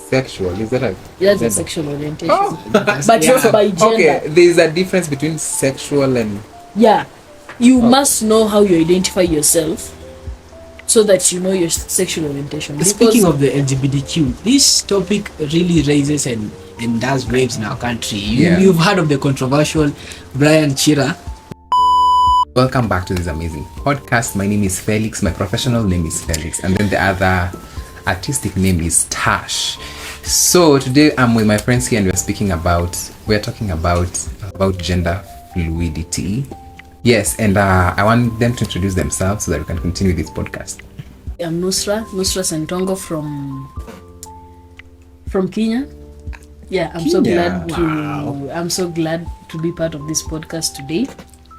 sexual. Is that a That's a sexual orientation. Oh. But not by gender. Okay, there's a difference between sexual and... Yeah. You must know how you identify yourself so that you know your sexual orientation. Speaking of the LGBTQ, this topic really raises and does waves in our country. You've heard of the controversial Brian Chira. Welcome back to this amazing podcast. My name is Felix. My professional name is Felix. And then the other artistic name is Tash. So today I'm with my friends here and we're talking about gender fluidity. Yes, and I want them to introduce themselves so that we can continue this podcast. I'm Nusra Santongo from Kenya. Yeah, I'm so glad to be part of this podcast today.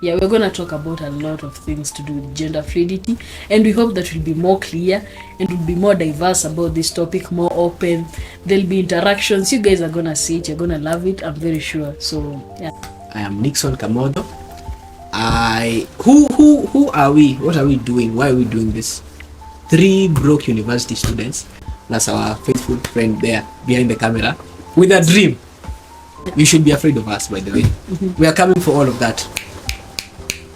Yeah, we're going to talk about a lot of things to do with gender fluidity, and we hope that we'll be more clear and we'll be more diverse about this topic, more open. There'll be interactions. You guys are going to see it. You're going to love it. I'm very sure. So, yeah. I am Nixon Kamodo. Who are we? What are we doing? Why are we doing this? 3 broke university students, plus our faithful friend there behind the camera, with a dream. You should be afraid of us, by the way. We are coming for all of that.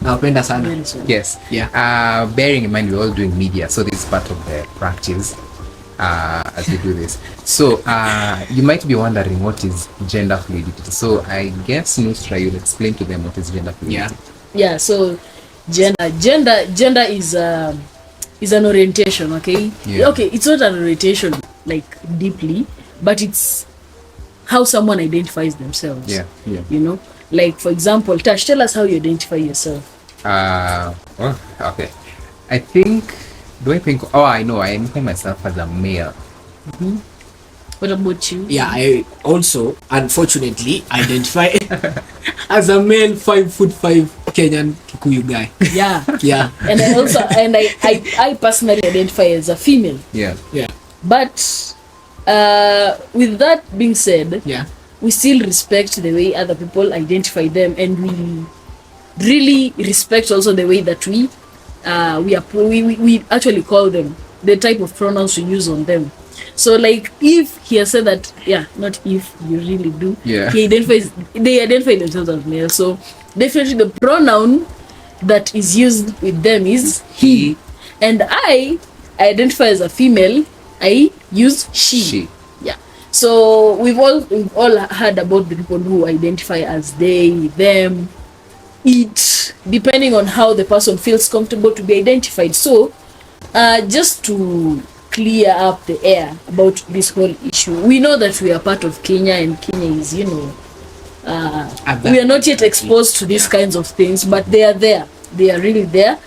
Napenda sana. Yes. Yeah. Bearing in mind we're all doing media, so this is part of the practice as we do this. So you might be wondering what is gender fluidity. So I guess Nusra, you'll explain to them what is gender fluidity. Yeah. So gender is an orientation, okay? Yeah. Okay, it's not an orientation like deeply, but it's how someone identifies themselves. Yeah. You know, like for example, Tash, tell us how you identify yourself. Okay. I think I know, I identify myself as a male. What about you? Yeah, I also unfortunately identify as a male 5'5" Kenyan Kikuyu guy. Yeah. And I personally identify as a female. Yeah. But with that being said, we still respect the way other people identify them, and we really respect also the way that we actually call them, the type of pronouns we use on them. So like if he has said that, not if, you really do. Yeah. They identify themselves as male. So definitely the pronoun that is used with them is he. And I identify as a female. I use she. Yeah. So we've all heard about the people who identify as they, them, it, depending on how the person feels comfortable to be identified. So just to clear up the air about this whole issue, we know that we are part of Kenya, and Kenya is, we are not yet exposed to these kinds of things, but they are there. They are really there,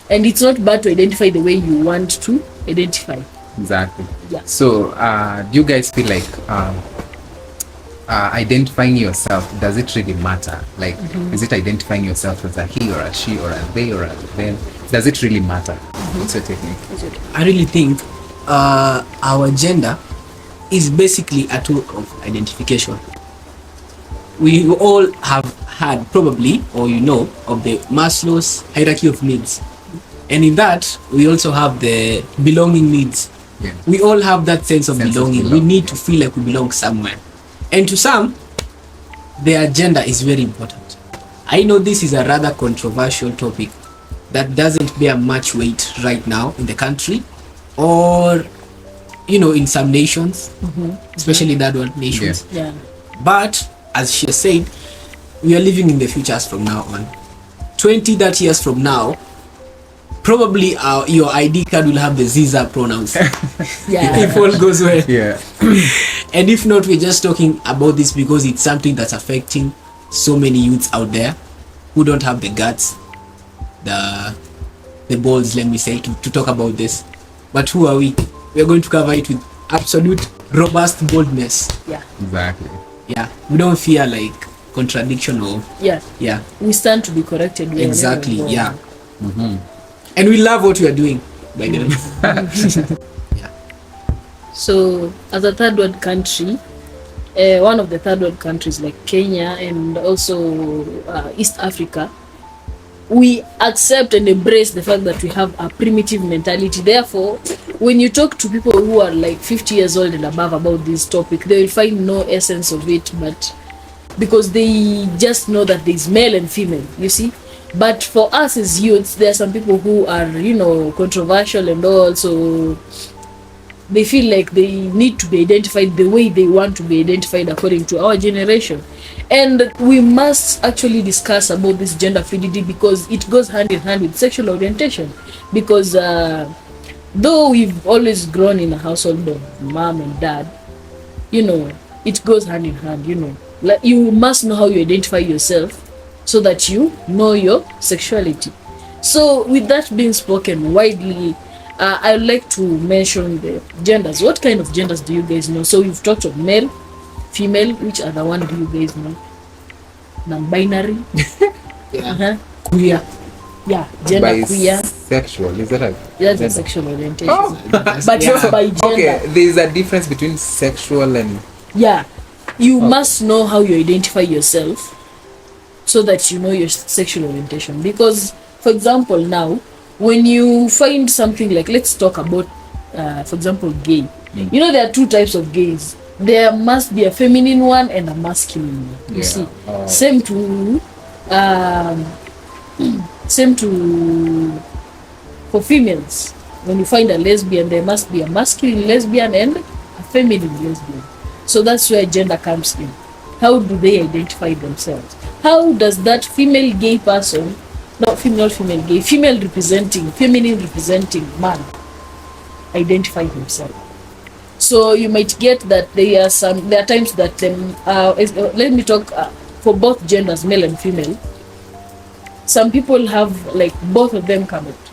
and it's not bad to identify the way you want to identify. Exactly. Yeah. So do you guys feel like identifying yourself, does it really matter? Like, is it identifying yourself as a he or a she or a they or a them? Does it really matter? What's your technique? I really think our gender is basically a tool of identification. We all have had probably, or of the Maslow's hierarchy of needs, and in that we also have the belonging needs. Yeah. We all have that sense of belonging. We need to feel like we belong somewhere, and to some, their gender is very important. I know this is a rather controversial topic that doesn't bear much weight right now in the country, or in some nations, especially third world nations. Yeah. But as she said, we are living in the futures from now on. 20-30 years from now, probably your ID card will have the Ziza pronouns. If all goes well. Yeah. And if not, we're just talking about this because it's something that's affecting so many youths out there who don't have the guts, the balls, let me say, to talk about this. But who are we? We're going to cover it with absolute robust boldness. Yeah. Exactly. Yeah. We don't fear like contradiction or we stand to be corrected. Exactly. Yeah. And we love what we are doing, by the way. So as a third world country, one of the third world countries like Kenya and also East Africa, we accept and embrace the fact that we have a primitive mentality. Therefore, when you talk to people who are like 50 years old and above about this topic, they will find no essence of it, but because they just know that there's male and female, you see. But for us as youths, there are some people who are, you know, controversial and all, so they feel like they need to be identified the way they want to be identified according to our generation. And we must actually discuss about this gender fluidity, because it goes hand in hand with sexual orientation. Because though we've always grown in a household of mom and dad, you know, it goes hand in hand, you know. Like, you must know how you identify yourself so that you know your sexuality. So with that being spoken widely, I would like to mention the genders. What kind of genders do you guys know? So we've talked of male, female. Which other one do you guys know? Non-binary. Yeah. Queer. Yeah, gender queer. Bisexual, is that a That's a sexual orientation. Oh. But Yeah. not by gender. Okay, there's a difference between sexual and Yeah, you must know how you identify yourself so that you know your sexual orientation. Because, for example, now when you find something like, let's talk about, for example, gay. You know, there are two types of gays. There must be a feminine one and a masculine one. You see, same to for females. When you find a lesbian, there must be a masculine lesbian and a feminine lesbian. So that's where gender comes in. How do they identify themselves? How does that female gay person, not female gay, female representing, feminine representing man identify himself? So you might get that there are times that them let me talk for both genders, male and female. Some people have like both of them come out.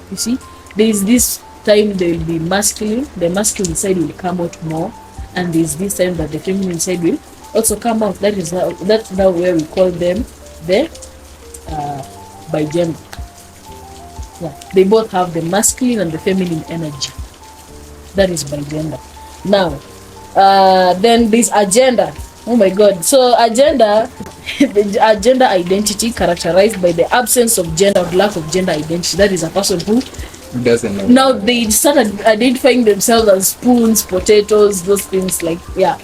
You see, there is this time they will be masculine, the masculine side will come out more, and there is this time that the feminine side will also come out. That's now where we call them the bigender. Yeah, they both have the masculine and the feminine energy. That is bigender. Now, then there's agenda. Oh my God! So agenda, the gender identity characterized by the absence of gender or lack of gender identity. That is a person who doesn't know. Now they started identifying themselves as spoons, potatoes, those things like, yeah.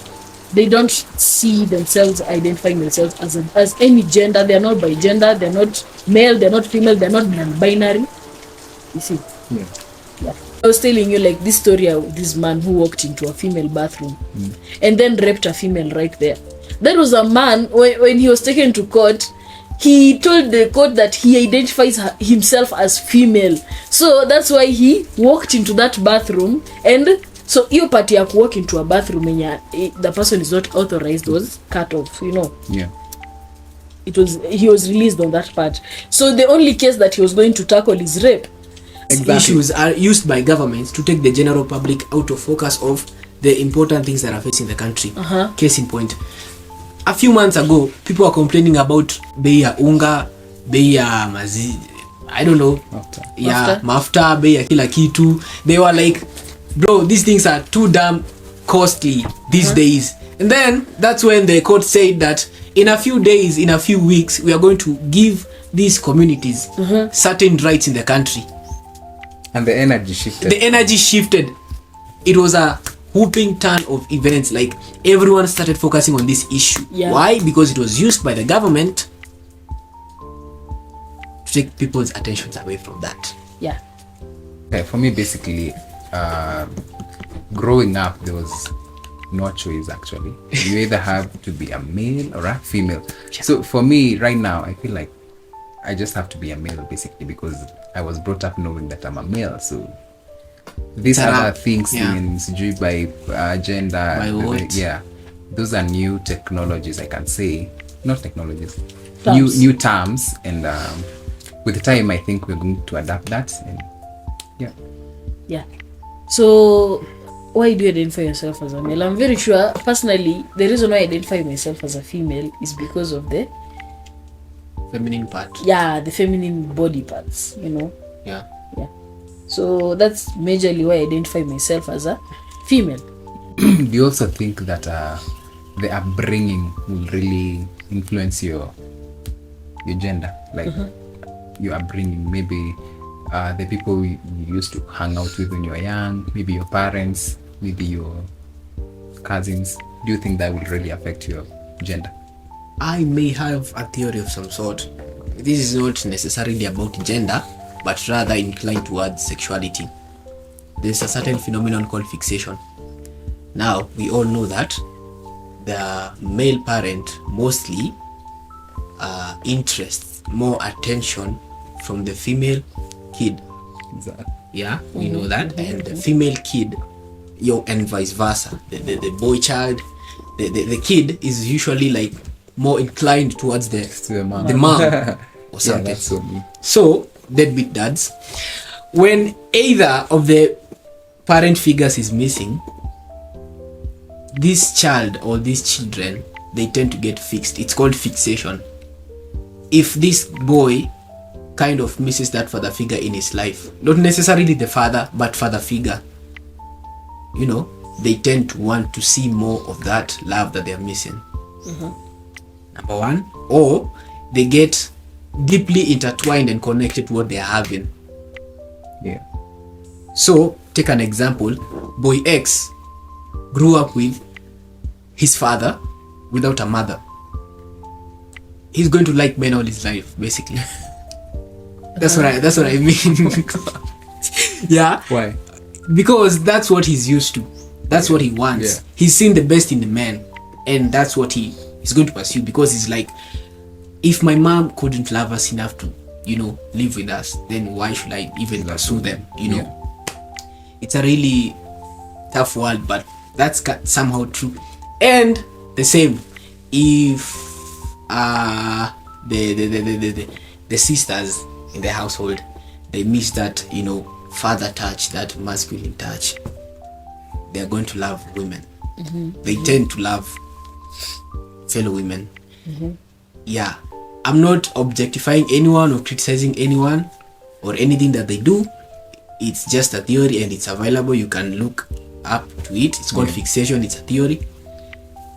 They don't see themselves identifying themselves as any gender. They are not by gender. They're not male. They're not female. They're not non-binary. You see? Yeah. Yeah. I was telling you like this story of this man who walked into a female bathroom and then raped a female right there. That was a man, when he was taken to court, he told the court that he identifies himself as female. So that's why he walked into that bathroom, and so hiyo part ya walk into a bathroom when the person is not authorized was cut off, you know. Yeah. He was released on that part. So the only case that he was going to tackle is rape. Exactly. Issues are used by governments to take the general public out of focus of the important things that are facing the country. Case in point, a few months ago, people were complaining about bei ya unga, bei ya mazi, I don't know, mafuta, bei ya kila kitu. They were like, bro, these things are too damn costly these days. And then that's when the court said that in a few days, in a few weeks, we are going to give these communities certain rights in the country. And the energy shifted. It was a whooping ton of events. Like, everyone started focusing on this issue. Yeah. Why? Because it was used by the government to take people's attentions away from that. Yeah. Okay, for me, basically, growing up, there was no choice actually. You either have to be a male or a female. So for me right now, I feel like I just have to be a male basically, because I was brought up knowing that I'm a male. So these other things in by gender, by what? yeah, those are new technologies, I can say. Not technologies, Terms. new terms, and with the time I think we're going to adapt that. And Yeah. So why do you identify yourself as a male? I'm very sure personally the reason why I identify myself as a female is because of the Feminine part. the feminine body parts, you know. Yeah. So that's majorly why I identify myself as a female. do you also think that the upbringing will really influence your gender? Like your upbringing, maybe the people you used to hang out with when you were young, maybe your parents, maybe your cousins, do you think that will really affect your gender? I may have a theory of some sort. This is not necessarily about gender, but rather inclined towards sexuality. There's a certain phenomenon called fixation. Now, we all know that the male parent mostly interests more attention from the female kid. Exactly. Yeah, we know that. And the female kid, and vice versa. The boy child, the kid is usually like more inclined towards the mom or something. Yeah, that's so me. So, deadbeat dads, when either of the parent figures is missing, this child or these children, they tend to get fixed. It's called fixation. If this boy kind of misses that father figure in his life, not necessarily the father, but father figure, you know, they tend to want to see more of that love that they're missing. Number one. Or they get deeply intertwined and connected to what they're having. Yeah. So, take an example. Boy X grew up with his father without a mother. He's going to like men all his life, basically. That's what I mean. Yeah. Why? Because that's what he's used to. That's what he wants. Yeah. He's seen the best in the man, and that's what he's going to pursue, because he's like, if my mom couldn't love us enough to, live with us, then why should I even pursue them? It's a really tough world, but that's somehow true. And the same, if the sisters in the household, they miss that father touch, that masculine touch, they are going to love women. They tend to love fellow women. Yeah, I'm not objectifying anyone or criticizing anyone or anything that they do. It's just a theory, and it's available. You can look up to it. It's called fixation. It's a theory,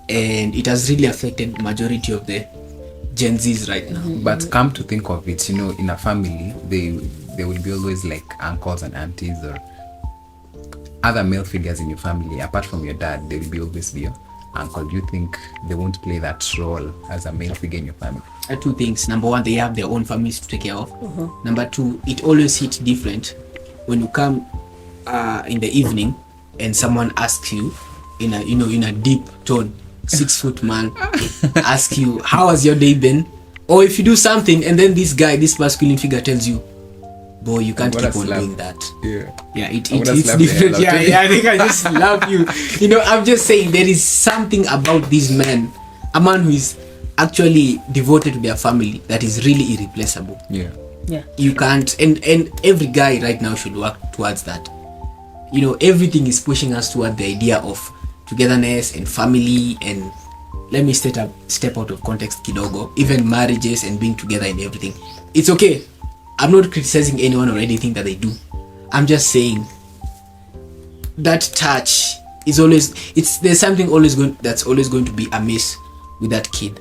and it has really affected majority of the Gen Zs right now. But come to think of it, in a family, there will be always like uncles and aunties or other male figures in your family. Apart from your dad, there will be always be your uncle. Do you think they won't play that role as a male figure in your family? Two things. Number one, they have their own families to take care of. Number two, it always hits different when you come in the evening and someone asks you in a deep tone, 6-foot man, ask you, how has your day been? Or if you do something and then this masculine figure tells you, boy, you can't keep on doing that. Yeah, it's different. I think I just love you. I'm just saying, there is something about these men, a man who is actually devoted to their family, that is really irreplaceable. Yeah. You can't, and every guy right now should work towards that. Everything is pushing us toward the idea of togetherness and family, and let me step out of context kidogo, even marriages and being together and everything. It's okay. I'm not criticizing anyone or anything that they do. I'm just saying that touch is there's something that's always going to be amiss with that kid.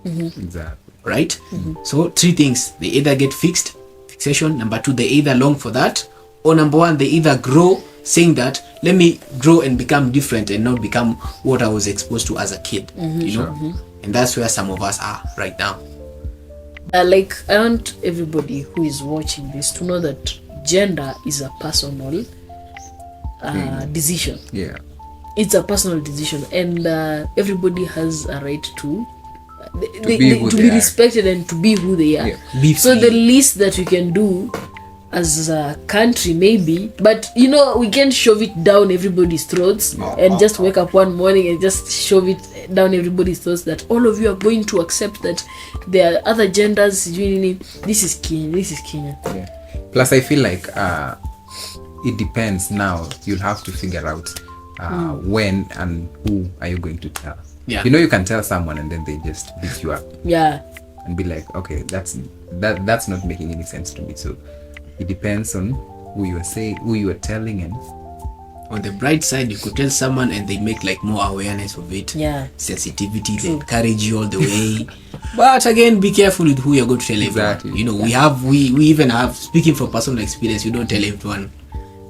Exactly. Right? So 3 things. They either get fixation. Number 2, they either long for that, or number 1, they either grow, saying that let me grow and become different and not become what I was exposed to as a kid. And that's where some of us are right now. I want everybody who is watching this to know that gender is a personal decision. Yeah. It's a personal decision, and everybody has a right to be respected and to be who they are. Yeah. So the least that we can do as a country, maybe, but we can't shove it down everybody's throats and just wake up one morning and just shove it down everybody's throats that all of you are going to accept that there are other genders. This is Kenya. Yeah. Plus, I feel like it depends. Now you'll have to figure out when and who are you going to tell. Yeah. You can tell someone and then they just beat you up. Yeah. And be like, okay, that's not making any sense to me. So it depends on who you are telling and On the bright side, you could tell someone and they make like more awareness of it. Yeah. Sensitivity, they encourage you all the way. But again, be careful with who you're going to tell Exactly. everyone. We even have, speaking from personal experience, you don't tell everyone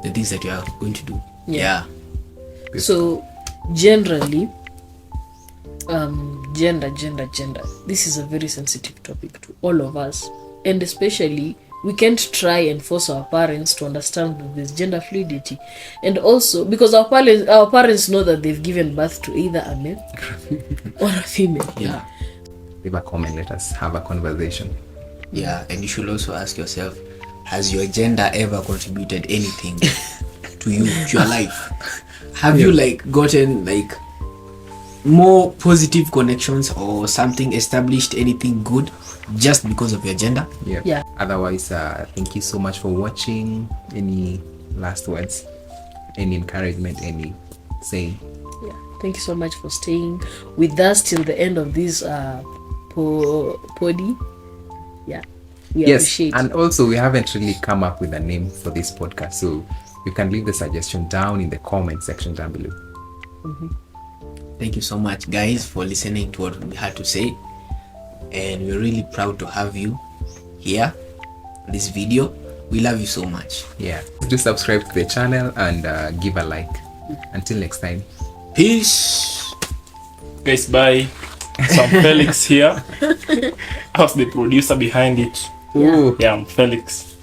the things that you are going to do. Yeah. So generally, gender, this is a very sensitive topic to all of us, and especially we can't try and force our parents to understand that there's gender fluidity, and also because our parents know that they've given birth to either a male or a female. Yeah. Leave a comment, let us have a conversation. Yeah, and you should also ask yourself, has your gender ever contributed anything to you, to your life? Have you like gotten like more positive connections or something, established anything good just because of your gender? Yeah. Otherwise, thank you so much for watching. Any last words? Any encouragement? Any saying? Yeah. Thank you so much for staying with us till the end of this poddy. Yeah. We appreciate. And also we haven't really come up with a name for this podcast, so you can leave the suggestion down in the comment section down below. Thank you so much, guys, for listening to what we had to say, and we're really proud to have you here in this video. We love you so much. Yeah, do subscribe to the channel and give a like. Until next time, Peace. Guys, bye. So I'm Felix here. I was the producer behind it. Ooh. Yeah, I'm Felix.